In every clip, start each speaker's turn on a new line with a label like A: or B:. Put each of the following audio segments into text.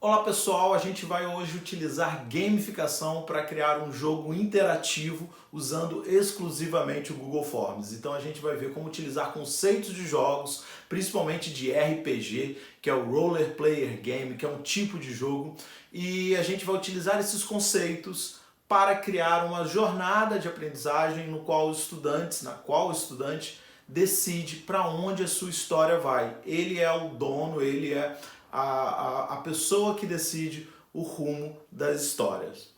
A: Olá pessoal, a gente vai hoje utilizar gamificação para criar um jogo interativo usando exclusivamente o Google Forms. Então a gente vai ver como utilizar conceitos de jogos, principalmente de RPG, que é o Roller Player Game, que é um tipo de jogo, e a gente vai utilizar esses conceitos para criar uma jornada de aprendizagem na qual o estudante decide para onde a sua história vai. Ele é o dono, ele é a pessoa que decide o rumo das histórias.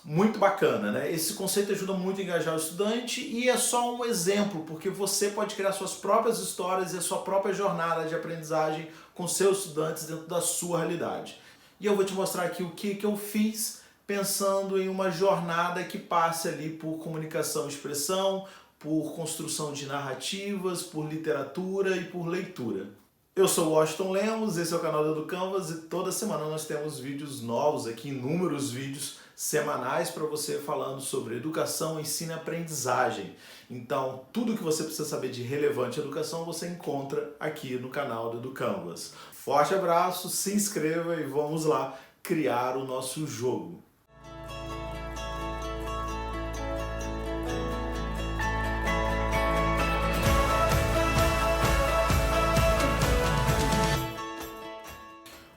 A: Muito bacana, né? Esse conceito ajuda muito a engajar o estudante e é só um exemplo, porque você pode criar suas próprias histórias e a sua própria jornada de aprendizagem com seus estudantes dentro da sua realidade. E eu vou te mostrar aqui o que eu fiz pensando em uma jornada que passe ali por comunicação e expressão, por construção de narrativas, por literatura e por leitura. Eu sou o Washington Lemos, esse é o canal do EduCanvas e toda semana nós temos vídeos novos aqui, inúmeros vídeos semanais para você falando sobre educação, ensino e aprendizagem. Então, tudo que você precisa saber de relevante educação você encontra aqui no canal do EduCanvas. Forte abraço, se inscreva e vamos lá criar o nosso jogo.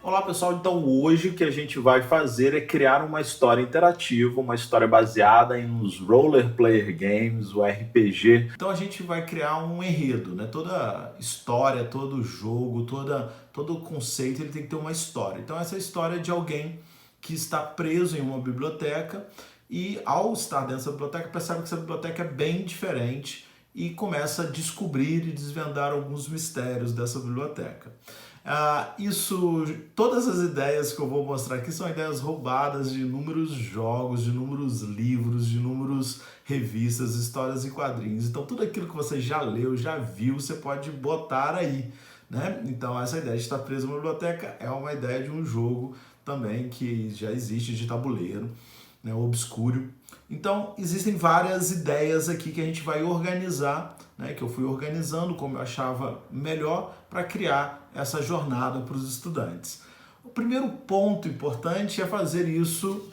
A: Olá pessoal, então hoje o que a gente vai fazer é criar uma história interativa, uma história baseada em uns Roller Player Games, o RPG. Então a gente vai criar um enredo, né? Toda história, todo jogo, todo conceito ele tem que ter uma história. Então essa história é de alguém que está preso em uma biblioteca e ao estar dentro dessa biblioteca percebe que essa biblioteca é bem diferente e começa a descobrir e desvendar alguns mistérios dessa biblioteca. Todas as ideias que eu vou mostrar aqui são ideias roubadas de inúmeros jogos, de inúmeros livros, de inúmeras revistas, histórias e quadrinhos. Então tudo aquilo que você já leu, já viu, você pode botar aí, né? Então essa ideia de estar preso numa biblioteca é uma ideia de um jogo também que já existe de tabuleiro, né, obscuro. Então existem várias ideias aqui que a gente vai organizar, né, que eu fui organizando como eu achava melhor para criar essa jornada para os estudantes. O primeiro ponto importante é fazer isso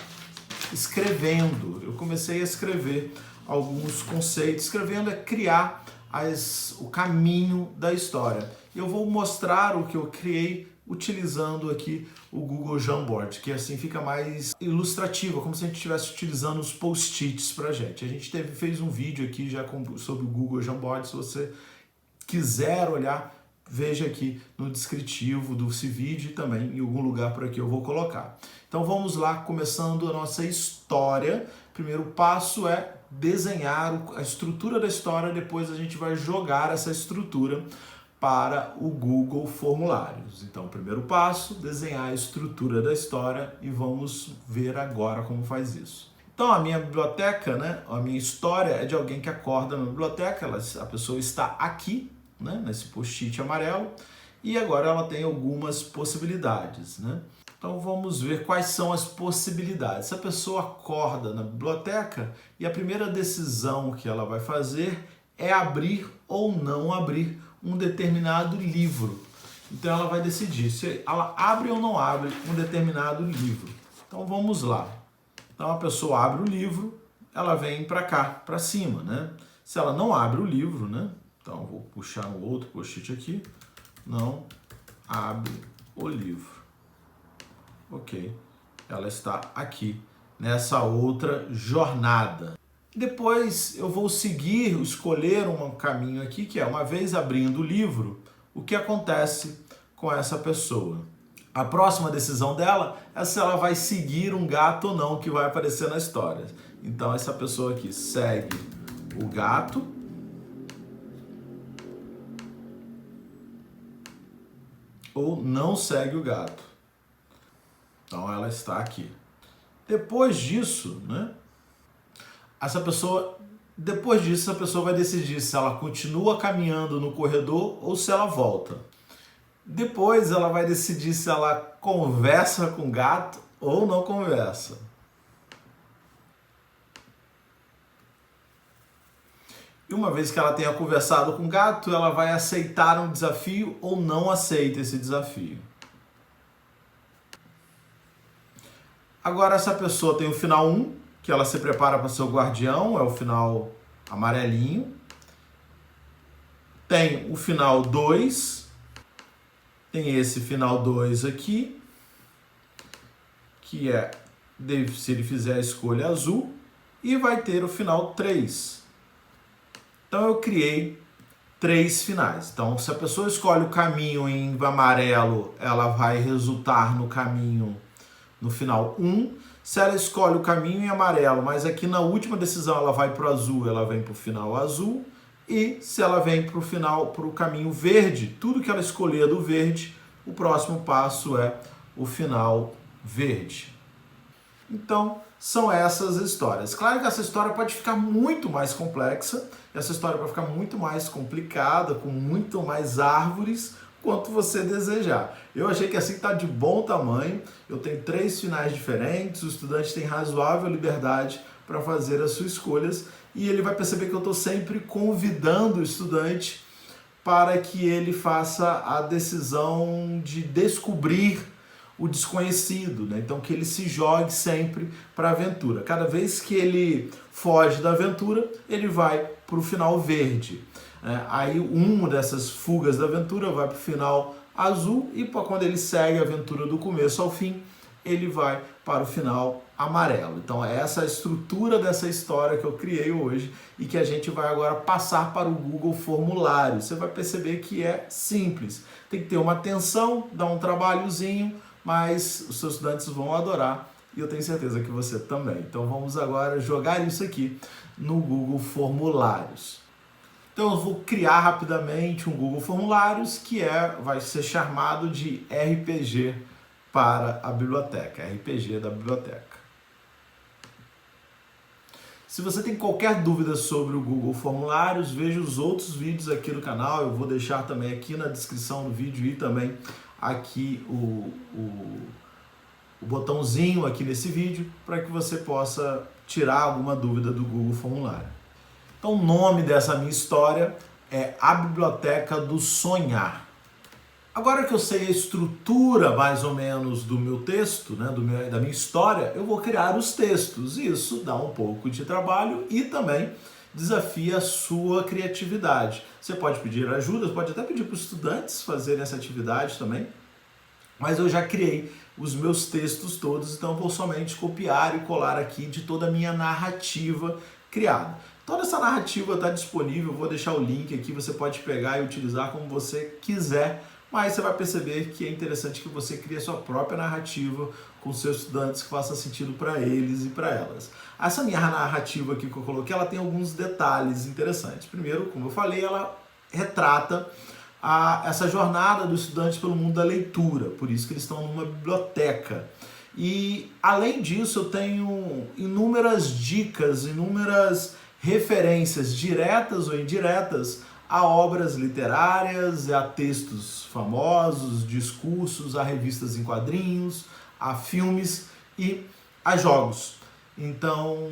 A: escrevendo. Eu comecei a escrever alguns conceitos. Escrevendo é criar o caminho da história. Eu vou mostrar o que eu criei utilizando aqui o Google Jamboard, que assim fica mais ilustrativo, como se a gente estivesse utilizando os post-its pra gente. A gente fez um vídeo aqui já sobre o Google Jamboard, se você quiser olhar, veja aqui no descritivo desse vídeo e também em algum lugar por aqui eu vou colocar. Então vamos lá, começando a nossa história. Primeiro passo é desenhar a estrutura da história, depois a gente vai jogar essa estrutura para o Google Formulários. Então, primeiro passo, desenhar a estrutura da história e vamos ver agora como faz isso. Então, a minha biblioteca, né, a minha história é de alguém que acorda na biblioteca, a pessoa está aqui, né, nesse post-it amarelo, e agora ela tem algumas possibilidades, né? Então vamos ver quais são as possibilidades. Se a pessoa acorda na biblioteca e a primeira decisão que ela vai fazer é abrir ou não abrir um determinado livro. Então ela vai decidir se ela abre ou não abre um determinado livro. Então vamos lá. Então a pessoa abre o livro, ela vem para cá, para cima, né? Se ela não abre o livro, né? Então eu vou puxar um outro post-it aqui. Não abre o livro. Ok. Ela está aqui, nessa outra jornada. Depois eu vou escolher um caminho aqui, que é, uma vez abrindo o livro, o que acontece com essa pessoa. A próxima decisão dela é se ela vai seguir um gato ou não, que vai aparecer na história. Então essa pessoa aqui segue o gato, ou não segue o gato. Então ela está aqui. Depois disso, né? Depois disso, a pessoa vai decidir se ela continua caminhando no corredor ou se ela volta. Depois ela vai decidir se ela conversa com o gato ou não conversa. E uma vez que ela tenha conversado com o gato, ela vai aceitar um desafio ou não aceita esse desafio. Agora essa pessoa tem o final 1, que ela se prepara para seu guardião, é o final amarelinho. Tem o final 2, tem esse final 2 aqui, que é se ele fizer a escolha azul, e vai ter o final 3. Então eu criei 3 finais. Então se a pessoa escolhe o caminho em amarelo, ela vai resultar no caminho no final 1. Se ela escolhe o caminho em amarelo, mas aqui na última decisão ela vai para o azul, ela vem para o final azul. E se ela vem para o final, para o caminho verde, tudo que ela escolher do verde, o próximo passo é o final verde. Então, são essas histórias. Claro que essa história pode ficar muito mais complexa, essa história pode ficar muito mais complicada, com muito mais árvores, quanto você desejar. Eu achei que assim está de bom tamanho, eu tenho 3 finais diferentes, o estudante tem razoável liberdade para fazer as suas escolhas e ele vai perceber que eu estou sempre convidando o estudante para que ele faça a decisão de descobrir o desconhecido, né? Então que ele se jogue sempre para a aventura. Cada vez que ele foge da aventura, ele vai para o final verde. Aí uma dessas fugas da aventura vai para o final azul e quando ele segue a aventura do começo ao fim, ele vai para o final amarelo. Então é essa a estrutura dessa história que eu criei hoje e que a gente vai agora passar para o Google Formulário. Você vai perceber que é simples. Tem que ter uma atenção, dar um trabalhozinho, mas os seus estudantes vão adorar e eu tenho certeza que você também. Então vamos agora jogar isso aqui no Google Formulários. Então eu vou criar rapidamente um Google Formulários que vai ser chamado de RPG para a biblioteca, RPG da biblioteca. Se você tem qualquer dúvida sobre o Google Formulários, veja os outros vídeos aqui no canal, eu vou deixar também aqui na descrição do vídeo e também aqui o botãozinho aqui nesse vídeo para que você possa tirar alguma dúvida do Google Formulário. Então o nome dessa minha história é A Biblioteca do Sonhar. Agora que eu sei a estrutura mais ou menos do meu texto, né, da minha história, eu vou criar os textos. Isso dá um pouco de trabalho e também desafia a sua criatividade. Você pode pedir ajuda, pode até pedir para os estudantes fazerem essa atividade também, mas eu já criei os meus textos todos, então eu vou somente copiar e colar aqui de toda a minha narrativa criada. Toda essa narrativa está disponível, eu vou deixar o link aqui, você pode pegar e utilizar como você quiser, mas você vai perceber que é interessante que você crie a sua própria narrativa com seus estudantes que faça sentido para eles e para elas. Essa minha narrativa aqui que eu coloquei, ela tem alguns detalhes interessantes. Primeiro, como eu falei, ela retrata essa jornada do estudante pelo mundo da leitura, por isso que eles estão numa biblioteca. E, além disso, eu tenho inúmeras dicas, inúmeras referências diretas ou indiretas a obras literárias, a textos famosos, discursos, a revistas em quadrinhos, a filmes e a jogos. Então,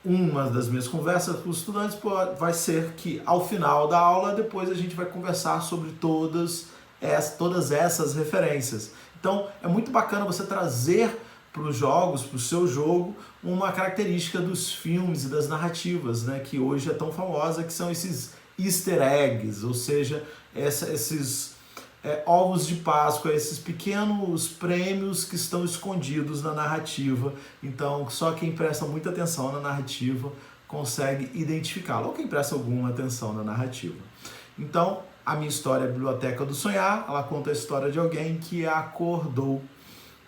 A: uma das minhas conversas com os estudantes vai ser que, ao final da aula, depois a gente vai conversar sobre todas essas referências. Então, é muito bacana você trazer para os jogos, para o seu jogo, uma característica dos filmes e das narrativas, né, que hoje é tão famosa, que são esses easter eggs, ou seja, esses ovos de Páscoa, esses pequenos prêmios que estão escondidos na narrativa. Então, só quem presta muita atenção na narrativa consegue identificá-la, ou quem presta alguma atenção na narrativa. Então, a minha história é a Biblioteca do Sonhar, ela conta a história de alguém que acordou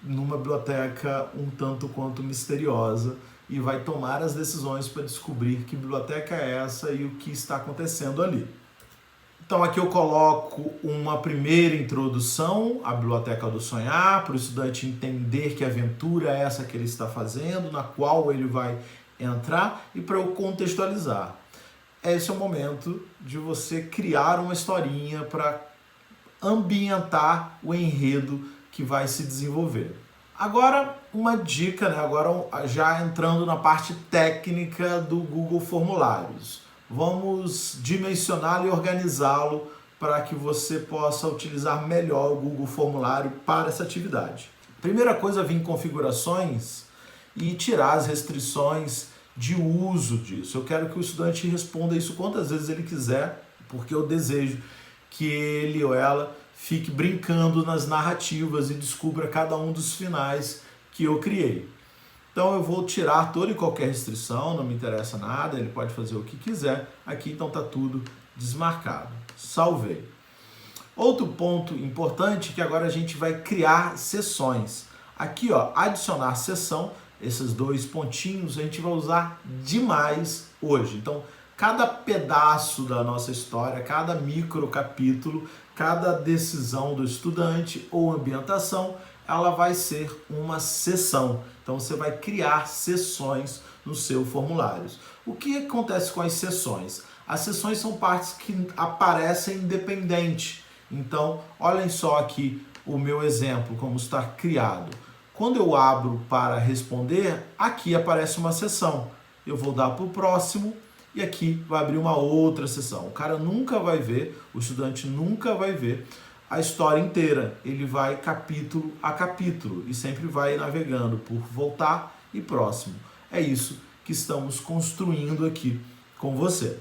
A: numa biblioteca um tanto quanto misteriosa e vai tomar as decisões para descobrir que biblioteca é essa e o que está acontecendo ali. Então aqui eu coloco uma primeira introdução à Biblioteca do Sonhar, para o estudante entender que aventura é essa que ele está fazendo, na qual ele vai entrar, e para eu contextualizar. Esse é o momento de você criar uma historinha para ambientar o enredo que vai se desenvolver. Agora, uma dica, né? Agora já entrando na parte técnica do Google Formulários. Vamos dimensioná-lo e organizá-lo para que você possa utilizar melhor o Google Formulário para essa atividade. Primeira coisa, vir em configurações e tirar as restrições de uso disso. Eu quero que o estudante responda isso quantas vezes ele quiser, porque eu desejo que ele ou ela fique brincando nas narrativas e descubra cada um dos finais que eu criei. Então eu vou tirar toda e qualquer restrição, não me interessa nada, ele pode fazer o que quiser. Aqui então está tudo desmarcado. Salvei. Outro ponto importante é que agora a gente vai criar sessões. Aqui, ó, adicionar sessão, esses dois pontinhos a gente vai usar demais hoje. Então, cada pedaço da nossa história, cada micro capítulo, cada decisão do estudante ou ambientação, ela vai ser uma sessão. Então, você vai criar sessões no seu formulário. O que acontece com as sessões? As sessões são partes que aparecem independente. Então, olhem só aqui o meu exemplo, como está criado. Quando eu abro para responder, aqui aparece uma sessão. Eu vou dar para o próximo e aqui vai abrir uma outra sessão. O cara nunca vai ver, o estudante nunca vai ver a história inteira. Ele vai capítulo a capítulo e sempre vai navegando por voltar e próximo. É isso que estamos construindo aqui com você.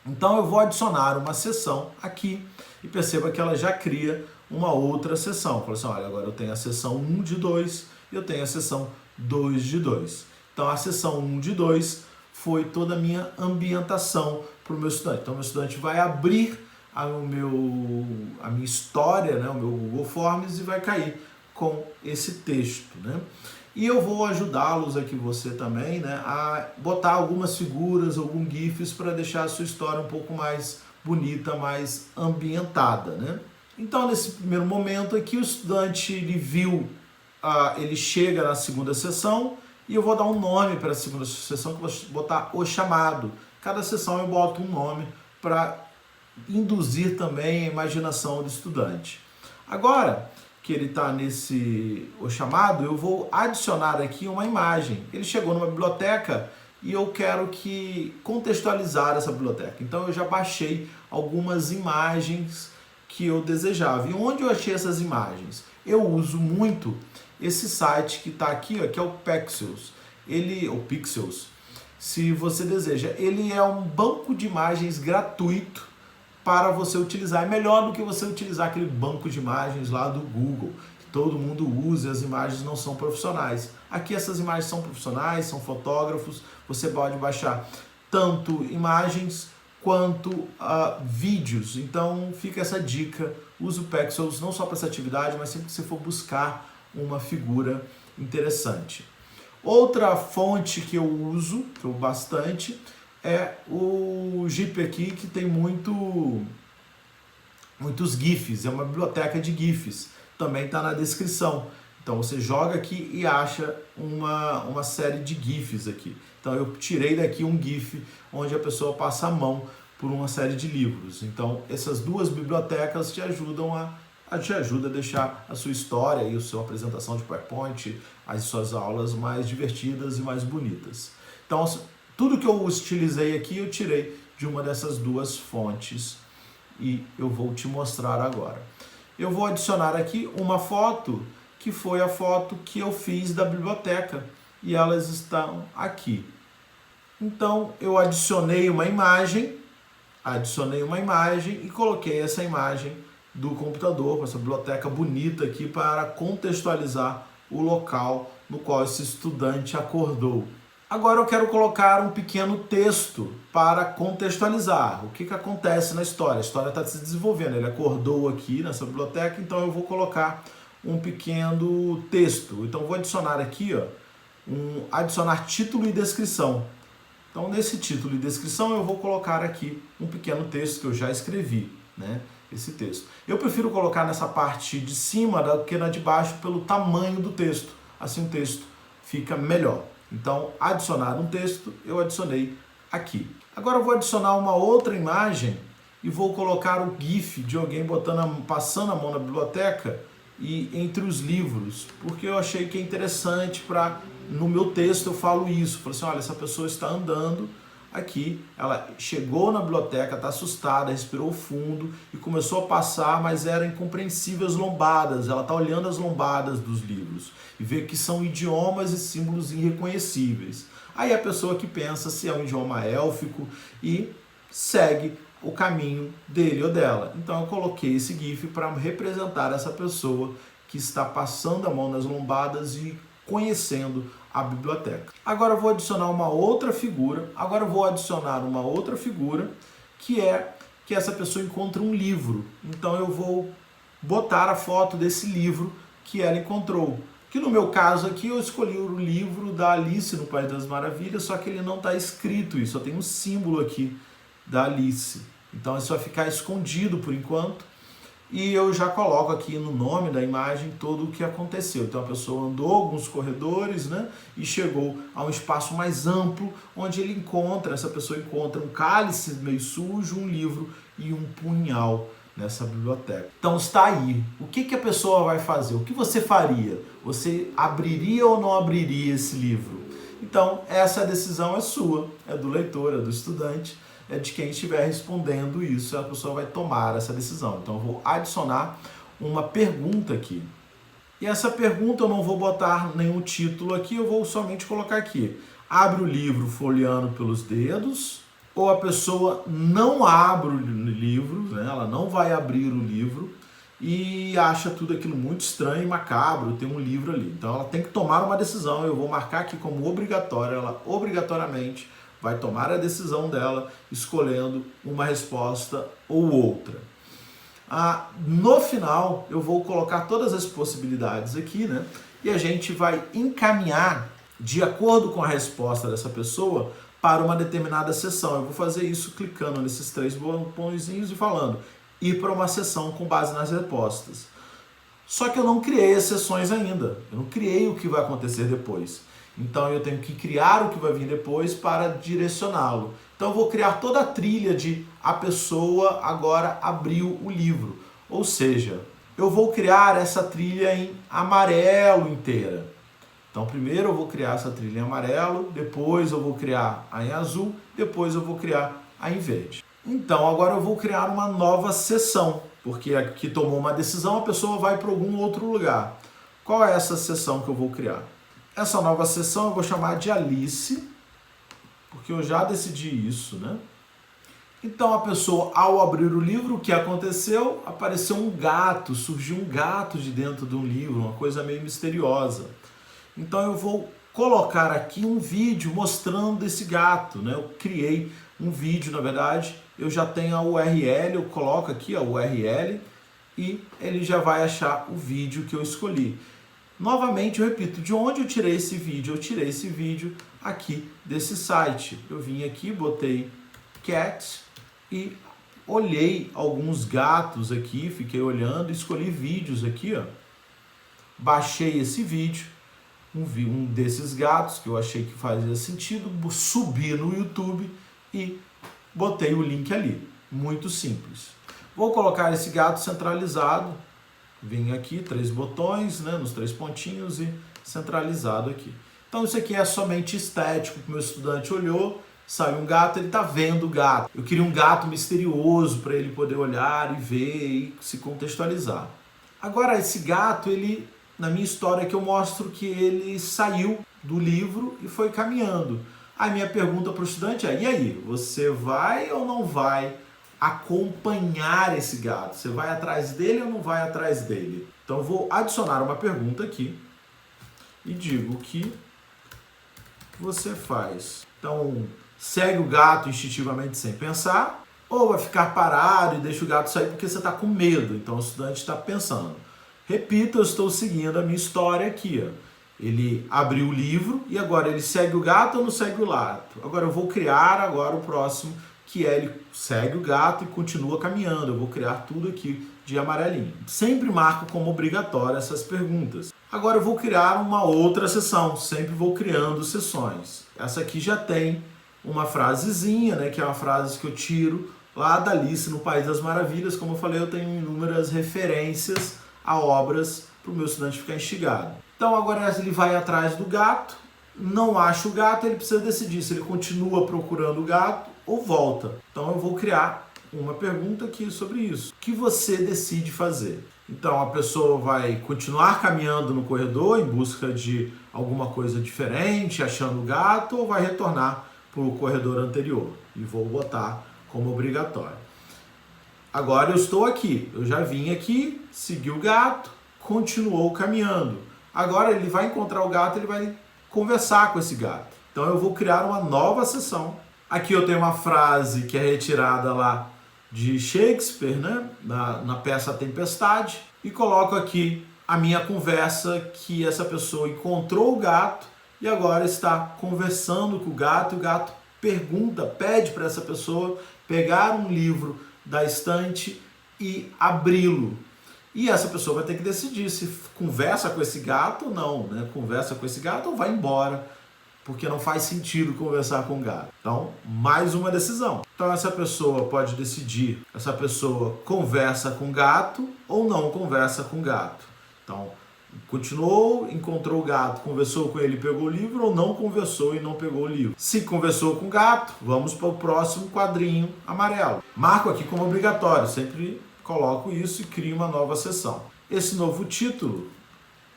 A: Então eu vou adicionar uma sessão aqui e perceba que ela já cria uma outra sessão. Fala assim, olha, agora eu tenho a sessão 1 de 2 e eu tenho a sessão 2 de 2. Então a sessão 1 de 2 foi toda a minha ambientação para o meu estudante. Então o meu estudante vai abrir a minha história, né, o meu Google Forms e vai cair com esse texto, né? E eu vou ajudá-los aqui, você também, né, a botar algumas figuras, alguns GIFs para deixar a sua história um pouco mais bonita, mais ambientada, né? Então, nesse primeiro momento aqui, o estudante ele viu, ele chega na segunda sessão e eu vou dar um nome para a segunda sessão, que eu vou botar o chamado. Cada sessão eu boto um nome para induzir também a imaginação do estudante. Agora que ele está o chamado, eu vou adicionar aqui uma imagem. Ele chegou numa biblioteca e eu quero contextualizar essa biblioteca. Então eu já baixei algumas imagens que eu desejava. E onde eu achei essas imagens? Eu uso muito esse site que está aqui, ó, que é o Pexels. O Pixels, se você deseja. Ele é um banco de imagens gratuito para você utilizar. É melhor do que você utilizar aquele banco de imagens lá do Google, que todo mundo usa e as imagens não são profissionais. Aqui essas imagens são profissionais, são fotógrafos, você pode baixar tanto imagens quanto vídeos. Então fica essa dica, use o Pexels não só para essa atividade, mas sempre que você for buscar uma figura interessante. Outra fonte que eu uso, que eu bastante, é o Jeep aqui, que tem muitos GIFs, é uma biblioteca de GIFs, também está na descrição. Então você joga aqui e acha uma série de GIFs aqui. Então eu tirei daqui um GIF onde a pessoa passa a mão por uma série de livros. Então essas duas bibliotecas te ajudam a deixar a sua história e a sua apresentação de PowerPoint, as suas aulas mais divertidas e mais bonitas. Então tudo que eu utilizei aqui eu tirei de uma dessas duas fontes e eu vou te mostrar agora. Eu vou adicionar aqui uma foto que foi a foto que eu fiz da biblioteca e elas estão aqui. Então eu adicionei uma imagem e coloquei essa imagem do computador com essa biblioteca bonita aqui para contextualizar o local no qual esse estudante acordou. Agora eu quero colocar um pequeno texto para contextualizar o que acontece na história. A história está se desenvolvendo, ele acordou aqui nessa biblioteca, então eu vou colocar um pequeno texto. Então eu vou adicionar aqui, ó, adicionar título e descrição. Então nesse título e descrição eu vou colocar aqui um pequeno texto que eu já escrevi, né? Esse texto. Eu prefiro colocar nessa parte de cima do que na de baixo pelo tamanho do texto. Assim o texto fica melhor. Então, adicionar um texto, eu adicionei aqui. Agora eu vou adicionar uma outra imagem e vou colocar o GIF de alguém passando a mão na biblioteca e entre os livros, porque eu achei que é interessante no meu texto eu falo isso. Falo assim, olha, essa pessoa está andando aqui ela chegou na biblioteca, está assustada, respirou fundo e começou a passar, mas eram incompreensíveis lombadas. Ela está olhando as lombadas dos livros e vê que são idiomas e símbolos irreconhecíveis. Aí a pessoa que pensa se é um idioma élfico e segue o caminho dele ou dela. Então eu coloquei esse GIF para representar essa pessoa que está passando a mão nas lombadas e conhecendo a biblioteca. Agora eu vou adicionar uma outra figura. Que é que essa pessoa encontra um livro. Então eu vou botar a foto desse livro que ela encontrou. Que no meu caso aqui eu escolhi o livro da Alice no País das Maravilhas, só que ele não está escrito, só tem um símbolo aqui da Alice. Então isso vai ficar escondido por enquanto. E eu já coloco aqui no nome da imagem todo o que aconteceu. Então a pessoa andou alguns corredores, né, e chegou a um espaço mais amplo, onde essa pessoa encontra um cálice meio sujo, um livro e um punhal nessa biblioteca. Então está aí. O que a pessoa vai fazer? O que você faria? Você abriria ou não abriria esse livro? Então essa decisão é sua, é do leitor, é do estudante, é de quem estiver respondendo isso, a pessoa vai tomar essa decisão. Então eu vou adicionar uma pergunta aqui. E essa pergunta eu não vou botar nenhum título aqui, eu vou somente colocar aqui. Abre o livro folheando pelos dedos, ou a pessoa não abre o livro, né? Ela não vai abrir o livro e acha tudo aquilo muito estranho e macabro, tem um livro ali. Então ela tem que tomar uma decisão, eu vou marcar aqui como obrigatória, ela obrigatoriamente vai tomar a decisão dela, escolhendo uma resposta ou outra. No final, eu vou colocar todas as possibilidades aqui, né? E a gente vai encaminhar, de acordo com a resposta dessa pessoa, para uma determinada sessão. Eu vou fazer isso clicando nesses 3 botõezinhos e falando, ir para uma sessão com base nas respostas. Só que eu não criei as sessões ainda. Eu não criei o que vai acontecer depois. Então eu tenho que criar o que vai vir depois para direcioná-lo. Então eu vou criar toda a trilha de a pessoa agora abriu o livro. Ou seja, eu vou criar essa trilha em amarelo inteira. Então primeiro eu vou criar essa trilha em amarelo, depois eu vou criar a em azul, depois eu vou criar a em verde. Então agora eu vou criar uma nova sessão, porque aqui tomou uma decisão, a pessoa vai para algum outro lugar. Qual é essa sessão que eu vou criar? Essa nova sessão eu vou chamar de Alice, porque eu já decidi isso, né? Então a pessoa, ao abrir o livro, o que aconteceu? Apareceu um gato, surgiu um gato de dentro de um livro, uma coisa meio misteriosa. Então eu vou colocar aqui um vídeo mostrando esse gato, né? Eu criei um vídeo, na verdade, eu já tenho a URL, eu coloco aqui a URL e ele já vai achar o vídeo que eu escolhi. Novamente, eu repito, de onde eu tirei esse vídeo? Eu tirei esse vídeo aqui desse site. Eu vim aqui, botei cat e olhei alguns gatos aqui, fiquei olhando, escolhi vídeos aqui, ó. Baixei esse vídeo, um desses gatos que eu achei que fazia sentido, subi no YouTube e botei o link ali. Muito simples. Vou colocar esse gato centralizado. Vim aqui, 3 botões, né, nos 3 pontinhos e centralizado aqui. Então isso aqui é somente estético, que o meu estudante olhou, saiu um gato, ele está vendo o gato. Eu queria um gato misterioso para ele poder olhar e ver e se contextualizar. Agora esse gato, ele, na minha história que eu mostro que ele saiu do livro e foi caminhando. A minha pergunta para o estudante é, e aí, você vai ou não vai acompanhar esse gato? Você vai atrás dele ou não vai atrás dele? Então eu vou adicionar uma pergunta aqui e digo que você faz. Então segue o gato instintivamente sem pensar, ou vai ficar parado e deixa o gato sair porque você está com medo. Então o estudante está pensando. Repita, eu estou seguindo a minha história aqui, ó. Ele abriu o livro e agora ele segue o gato ou não segue o gato? Agora eu vou criar agora o próximo, que é ele segue o gato e continua caminhando. Eu vou criar tudo aqui de amarelinho. Sempre marco como obrigatório essas perguntas. Agora eu vou criar uma outra sessão. Sempre vou criando sessões. Essa aqui já tem uma frasezinha, né, que é uma frase que eu tiro lá da Alice no País das Maravilhas. Como eu falei, eu tenho inúmeras referências a obras para o meu estudante ficar instigado. Então agora ele vai atrás do gato não acha o gato, ele precisa decidir se ele continua procurando o gato ou volta. Então eu vou criar uma pergunta aqui sobre isso. O que você decide fazer? Então a pessoa vai continuar caminhando no corredor em busca de alguma coisa diferente, achando o gato, ou vai retornar para o corredor anterior? E vou botar como obrigatório. Agora eu estou aqui, eu já vim aqui, segui o gato, continuou caminhando. Agora ele vai encontrar o gato, ele vai conversar com esse gato. Então eu vou criar uma nova sessão. Aqui eu tenho uma frase que é retirada lá de Shakespeare, né? na peça A Tempestade, e coloco aqui a minha conversa, que essa pessoa encontrou o gato e agora está conversando com o gato, e o gato pergunta, pede para essa pessoa pegar um livro da estante e abri-lo. E essa pessoa vai ter que decidir se conversa com esse gato ou não, né? Conversa com esse gato ou vai embora, porque não faz sentido conversar com o gato. Então, mais uma decisão. Então, essa pessoa pode decidir, essa pessoa conversa com o gato ou não conversa com o gato. Então, continuou, encontrou o gato, conversou com ele, pegou o livro, ou não conversou e não pegou o livro. Se conversou com o gato, vamos para o próximo quadrinho amarelo. Marco aqui como obrigatório, sempre coloco isso e crio uma nova sessão. Esse novo título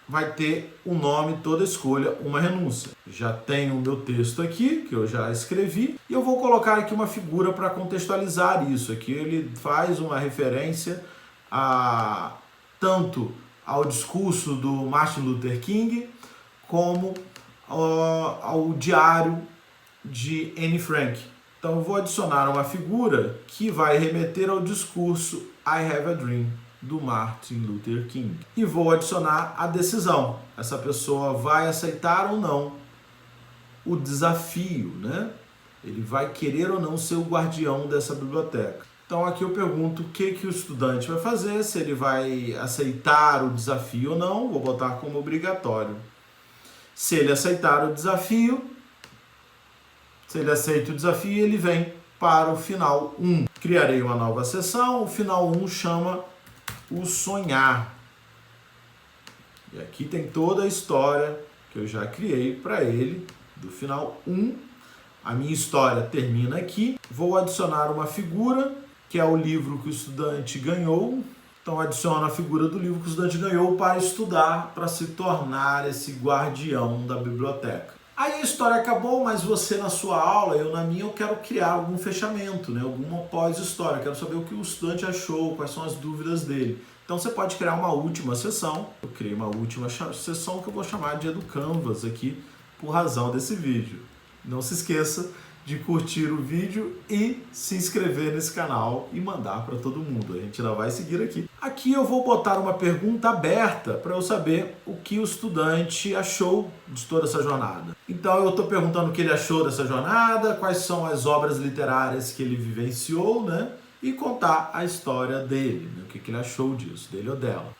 A: vai ter um nome, toda escolha, uma renúncia. Já tenho o meu texto aqui, que eu já escrevi, e eu vou colocar aqui uma figura para contextualizar isso. Aqui ele faz uma referência tanto ao discurso do Martin Luther King, como ao diário de Anne Frank. Então eu vou adicionar uma figura que vai remeter ao discurso I Have a Dream, do Martin Luther King. E vou adicionar a decisão. Essa pessoa vai aceitar ou não o desafio, né? Ele vai querer ou não ser o guardião dessa biblioteca. Então aqui eu pergunto o que o estudante vai fazer, se ele vai aceitar o desafio ou não, vou botar como obrigatório. Se ele aceitar o desafio, se ele aceita o desafio, ele vem para o final 1. Criarei uma nova sessão, o final 1 chama o sonhar. E aqui tem toda a história que eu já criei para ele, do final 1. A minha história termina aqui. Vou adicionar uma figura, que é o livro que o estudante ganhou. Então adiciono a figura do livro que o estudante ganhou para estudar, para se tornar esse guardião da biblioteca. Aí a história acabou, mas você na sua aula, eu na minha, eu quero criar algum fechamento, né? Alguma pós-história. Quero saber o que o estudante achou, quais são as dúvidas dele. Então você pode criar uma última sessão. Eu criei uma última sessão que eu vou chamar de Educanvas aqui, por razão desse vídeo. Não se esqueça de curtir o vídeo e se inscrever nesse canal e mandar para todo mundo. A gente ainda vai seguir aqui. Aqui eu vou botar uma pergunta aberta para eu saber o que o estudante achou de toda essa jornada. Então eu estou perguntando o que ele achou dessa jornada, quais são as obras literárias que ele vivenciou, né? E contar a história dele, né? O que ele achou disso, dele ou dela.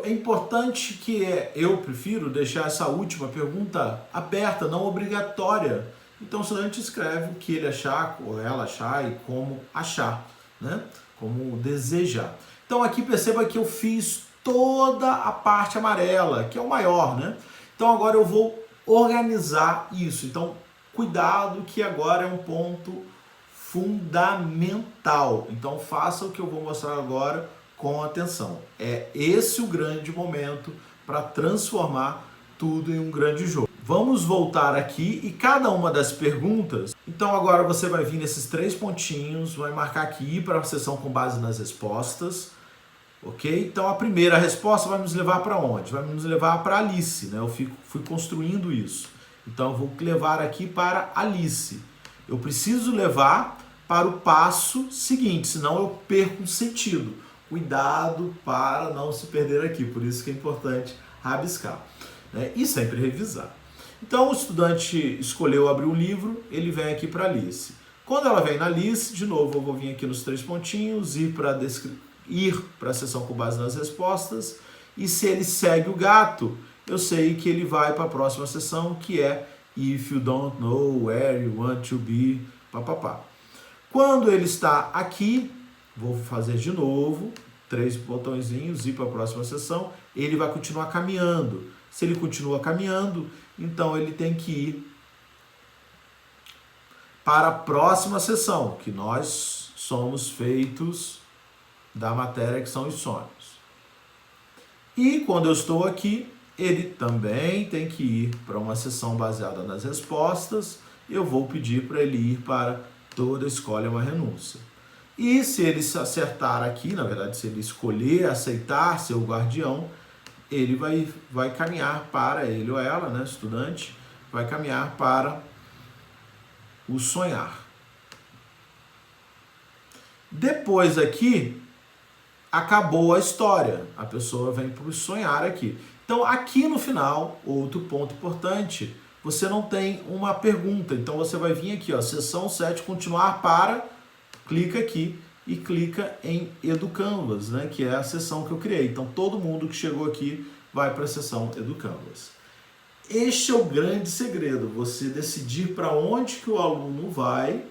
A: É importante que eu prefiro deixar essa última pergunta aberta, não obrigatória. Então o estudante escreve o que ele achar, ou ela achar e como achar, né? Como desejar. Então aqui perceba que eu fiz toda a parte amarela, que é o maior, né? Então agora eu vou organizar isso. Então cuidado que agora é um ponto fundamental. Então faça o que eu vou mostrar agora com atenção. É esse o grande momento para transformar tudo em um grande jogo. Vamos voltar aqui e cada uma das perguntas, então agora você vai vir nesses 3 pontinhos, vai marcar aqui para a sessão com base nas respostas, ok? Então a primeira resposta vai nos levar para onde? Vai nos levar para Alice, né? Eu fui construindo isso. Então eu vou levar aqui para Alice. Eu preciso levar para o passo seguinte, senão eu perco o sentido. Cuidado para não se perder aqui, por isso que é importante rabiscar, né? E sempre revisar. Então o estudante escolheu abrir o livro, ele vem aqui para Alice. Quando ela vem na Alice, de novo eu vou vir aqui nos 3 pontinhos, ir para a sessão com base nas respostas, e se ele segue o gato, eu sei que ele vai para a próxima sessão, que é If you don't know where you want to be, papapá. Quando ele está aqui, vou fazer de novo, 3 botõezinhos, ir para a próxima sessão, ele vai continuar caminhando. Se ele continua caminhando, então ele tem que ir para a próxima sessão, que nós somos feitos da matéria que são os sonhos. E quando eu estou aqui, ele também tem que ir para uma sessão baseada nas respostas. Eu vou pedir para ele ir para toda escolha uma renúncia. E se ele se acertar aqui, na verdade, se ele escolher aceitar ser o guardião, ele vai caminhar para, ele ou ela, né, estudante, vai caminhar para o sonhar. Depois aqui, acabou a história. A pessoa vem para o sonhar aqui. Então, aqui no final, outro ponto importante, você não tem uma pergunta. Então, você vai vir aqui, ó, sessão 7, continuar para, clica aqui e clica em EduCanvas, né, que é a sessão que eu criei. Então, todo mundo que chegou aqui vai para a sessão EduCanvas. Este é o grande segredo, você decidir para onde que o aluno vai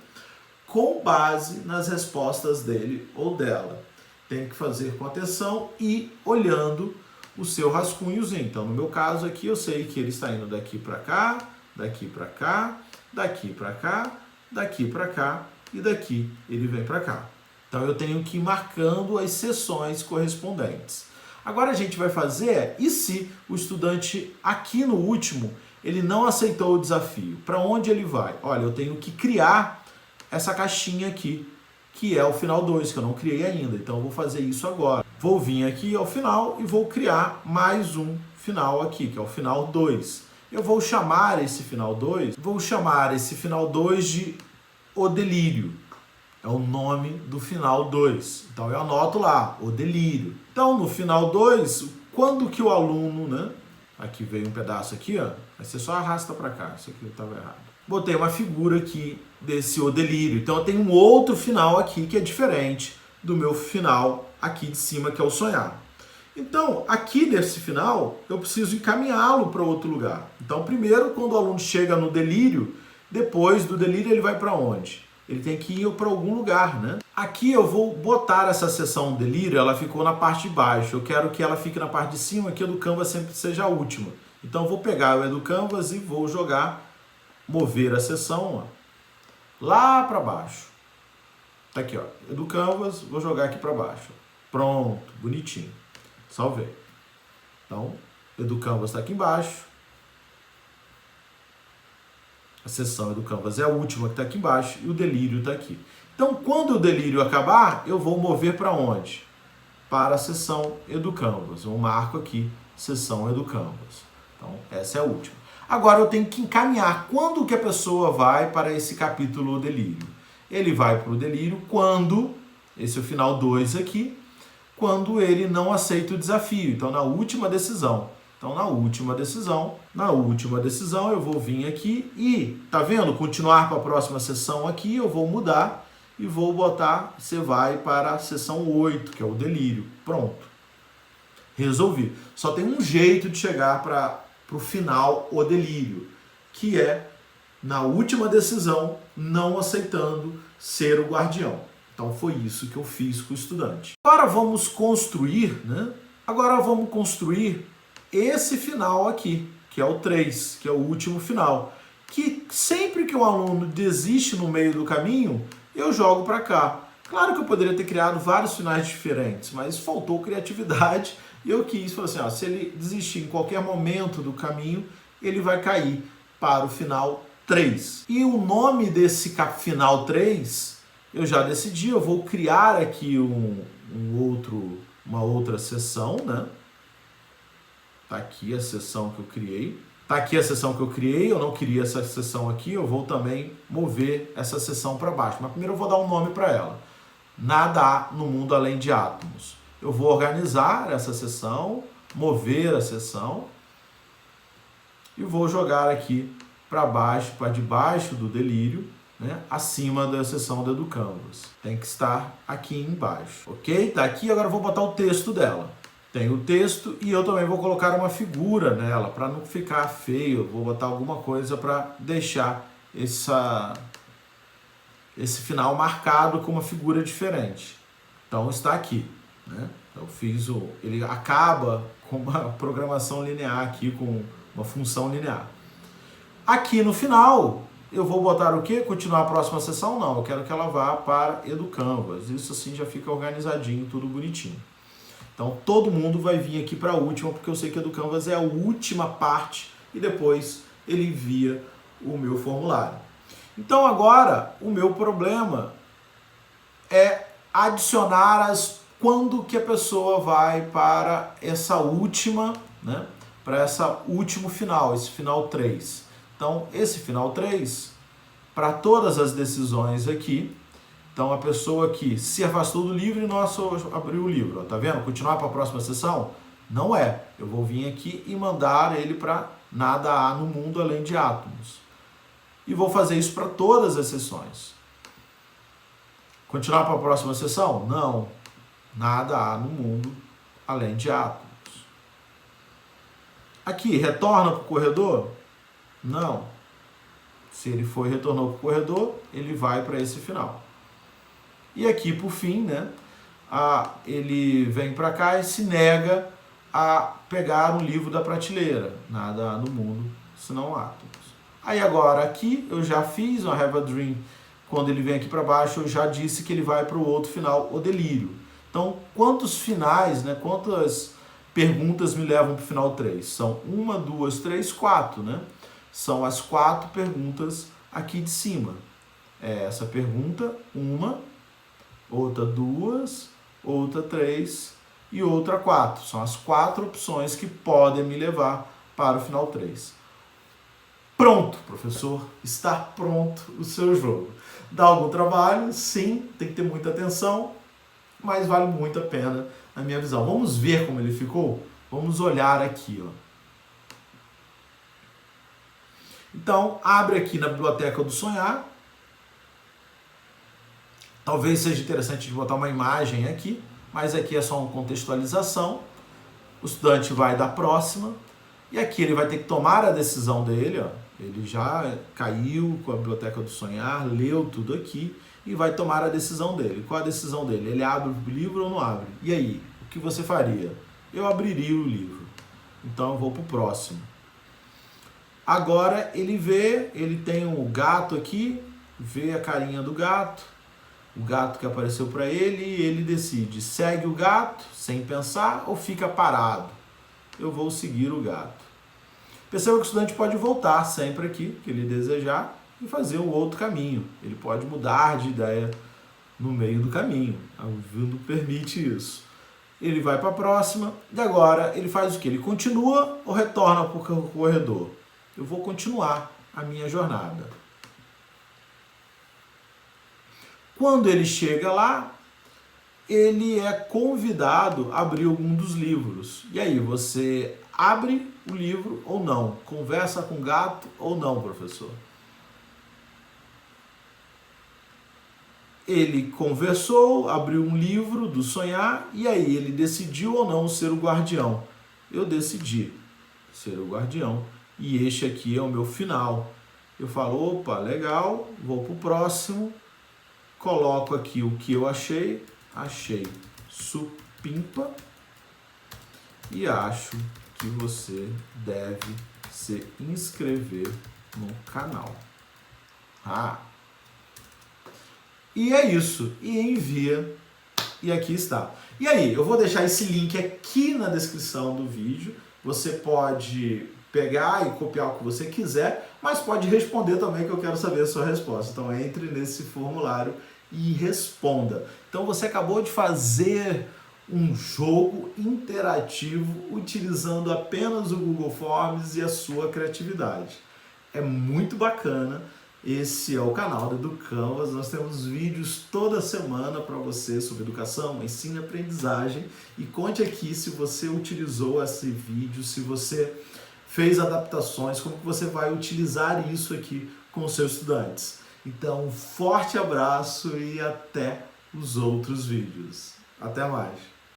A: com base nas respostas dele ou dela. Tem que fazer com atenção e olhando o seu rascunhozinho. Então, no meu caso aqui, eu sei que ele está indo daqui para cá, daqui para cá, daqui para cá, daqui para cá e daqui ele vem para cá. Então, eu tenho que ir marcando as sessões correspondentes. Agora a gente vai fazer, e se o estudante aqui no último, ele não aceitou o desafio? Para onde ele vai? Olha, eu tenho que criar essa caixinha aqui, que é o final 2, que eu não criei ainda. Então eu vou fazer isso agora. Vou vir aqui ao final e vou criar mais um final aqui, que é o final 2. Eu vou chamar esse final 2, de O Delírio. É o nome do final 2. Então eu anoto lá, O Delírio. Então no final 2, quando que o aluno, né? Aqui veio um pedaço aqui, ó. Aí você só arrasta para cá. Isso aqui estava errado. Botei uma figura aqui desse O Delírio. Então eu tenho um outro final aqui que é diferente do meu final aqui de cima, que é o sonhar. Então, aqui desse final, eu preciso encaminhá-lo para outro lugar. Então, primeiro, quando o aluno chega no delírio, depois do delírio ele vai para onde? Ele tem que ir para algum lugar, né? Aqui eu vou botar essa seção delírio, ela ficou na parte de baixo. Eu quero que ela fique na parte de cima, que o EduCanvas sempre seja a última. Então, eu vou pegar o EduCanvas e vou jogar, mover a seção, ó, lá para baixo. Tá aqui, ó, EduCanvas, vou jogar aqui para baixo. Pronto, bonitinho. Salvei. Então, EduCanvas está aqui embaixo. A seção EduCanvas é a última que está aqui embaixo e o delírio está aqui. Então, quando o delírio acabar, eu vou mover para onde? Para a seção EduCanvas. Eu marco aqui, seção EduCanvas. Então, essa é a última. Agora, eu tenho que encaminhar. Quando que a pessoa vai para esse capítulo delírio? Ele vai para o delírio quando, esse é o final 2 aqui, quando ele não aceita o desafio. Então, na última decisão. Então, na última decisão, eu vou vir aqui e, tá vendo? Continuar para a próxima sessão aqui, eu vou mudar e vou botar, você vai para a sessão 8, que é o delírio. Pronto. Resolvi. Só tem um jeito de chegar para o final, o delírio, que é, na última decisão, não aceitando ser o guardião. Então foi isso que eu fiz com o estudante. Agora vamos construir, né? Agora vamos construir esse final aqui, que é o 3, que é o último final. Que sempre que o aluno desiste no meio do caminho, eu jogo para cá. Claro que eu poderia ter criado vários finais diferentes, mas faltou criatividade e eu quis, falei assim, ó, se ele desistir em qualquer momento do caminho, ele vai cair para o final 3. E o nome desse final 3... eu já decidi, eu vou criar aqui uma outra seção, né? Tá aqui a seção que eu criei. Tá aqui a seção que eu criei, eu não queria essa seção aqui, eu vou também mover essa seção para baixo. Mas primeiro eu vou dar um nome para ela. Nada há no mundo além de átomos. Eu vou organizar essa seção, mover a seção e vou jogar aqui para baixo, para debaixo do delírio, né, acima da seção do EduCanvas. Tem que estar aqui embaixo, ok? Tá aqui, agora eu vou botar o texto dela. Tem o texto e eu também vou colocar uma figura nela, para não ficar feio. Eu vou botar alguma coisa para deixar esse final marcado com uma figura diferente. Então está aqui, né? Ele acaba com uma programação linear aqui, com uma função linear. Aqui no final, eu vou botar o quê? Continuar a próxima sessão? Não, eu quero que ela vá para Educanvas. Isso assim já fica organizadinho, tudo bonitinho. Então todo mundo vai vir aqui para a última, porque eu sei que Educanvas é a última parte e depois ele envia o meu formulário. Então agora o meu problema é adicionar quando que a pessoa vai para essa última, né? Para último final, esse final 3. Então esse final 3, para todas as decisões aqui, então a pessoa que se afastou do livro e não abriu o livro, ó, tá vendo? Continuar para a próxima sessão? Não é. Eu vou vir aqui e mandar ele para nada há no mundo além de átomos. E vou fazer isso para todas as sessões. Continuar para a próxima sessão? Não. Nada há no mundo além de átomos. Aqui, retorna para o corredor? Não. Se ele retornou para o corredor, ele vai para esse final. E aqui, por fim, né, ele vem para cá e se nega a pegar um livro da prateleira. Nada há no mundo, senão átomos. Aí agora aqui eu já fiz uma Have a Dream. Quando ele vem aqui para baixo, eu já disse que ele vai para o outro final, o delírio. Então, quantos finais, né, quantas perguntas me levam para o final 3? São 1, 2, 3, 4, né? São as 4 perguntas aqui de cima. É essa pergunta, 1, outra 2, outra 3 e outra 4. São as 4 opções que podem me levar para o final 3. Pronto, professor, está pronto o seu jogo. Dá algum trabalho? Sim, tem que ter muita atenção, mas vale muito a pena na minha visão. Vamos ver como ele ficou? Vamos olhar aqui, ó. Então, abre aqui na Biblioteca do Sonhar. Talvez seja interessante de botar uma imagem aqui, mas aqui é só uma contextualização. O estudante vai da próxima, e aqui ele vai ter que tomar a decisão dele, ó. Ele já caiu com a Biblioteca do Sonhar, leu tudo aqui e vai tomar a decisão dele. Qual a decisão dele? Ele abre o livro ou não abre? E aí, o que você faria? Eu abriria o livro. Então eu vou para o próximo. Agora ele tem um gato aqui, vê a carinha do gato, o gato que apareceu para ele, e ele decide, segue o gato sem pensar ou fica parado? Eu vou seguir o gato. Perceba que o estudante pode voltar sempre aqui, que ele desejar, e fazer um outro caminho. Ele pode mudar de ideia no meio do caminho. O Vindo permite isso. Ele vai para a próxima, e agora ele faz o quê? Ele continua ou retorna para o corredor? Eu vou continuar a minha jornada. Quando ele chega lá, ele é convidado a abrir algum dos livros. E aí, você abre o livro ou não? Conversa com o gato ou não, professor? Ele conversou, abriu um livro do sonhar, e aí ele decidiu ou não ser o guardião. Eu decidi ser o guardião, e este aqui é o meu final. Eu falo, opa, legal, vou para o próximo, coloco aqui o que eu achei supimpa, e acho que você deve se inscrever no canal. E é isso, e envia, e aqui está. E aí, eu vou deixar esse link aqui na descrição do vídeo, você pode pegar e copiar o que você quiser, mas pode responder também, que eu quero saber a sua resposta. Então entre nesse formulário e responda. Então você acabou de fazer um jogo interativo utilizando apenas o Google Forms e a sua criatividade. É muito bacana. Esse é o canal do Educanvas. Nós temos vídeos toda semana para você sobre educação, ensino e aprendizagem. E conte aqui se você utilizou esse vídeo, se você fez adaptações, como que você vai utilizar isso aqui com os seus estudantes. Então, um forte abraço e até os outros vídeos. Até mais!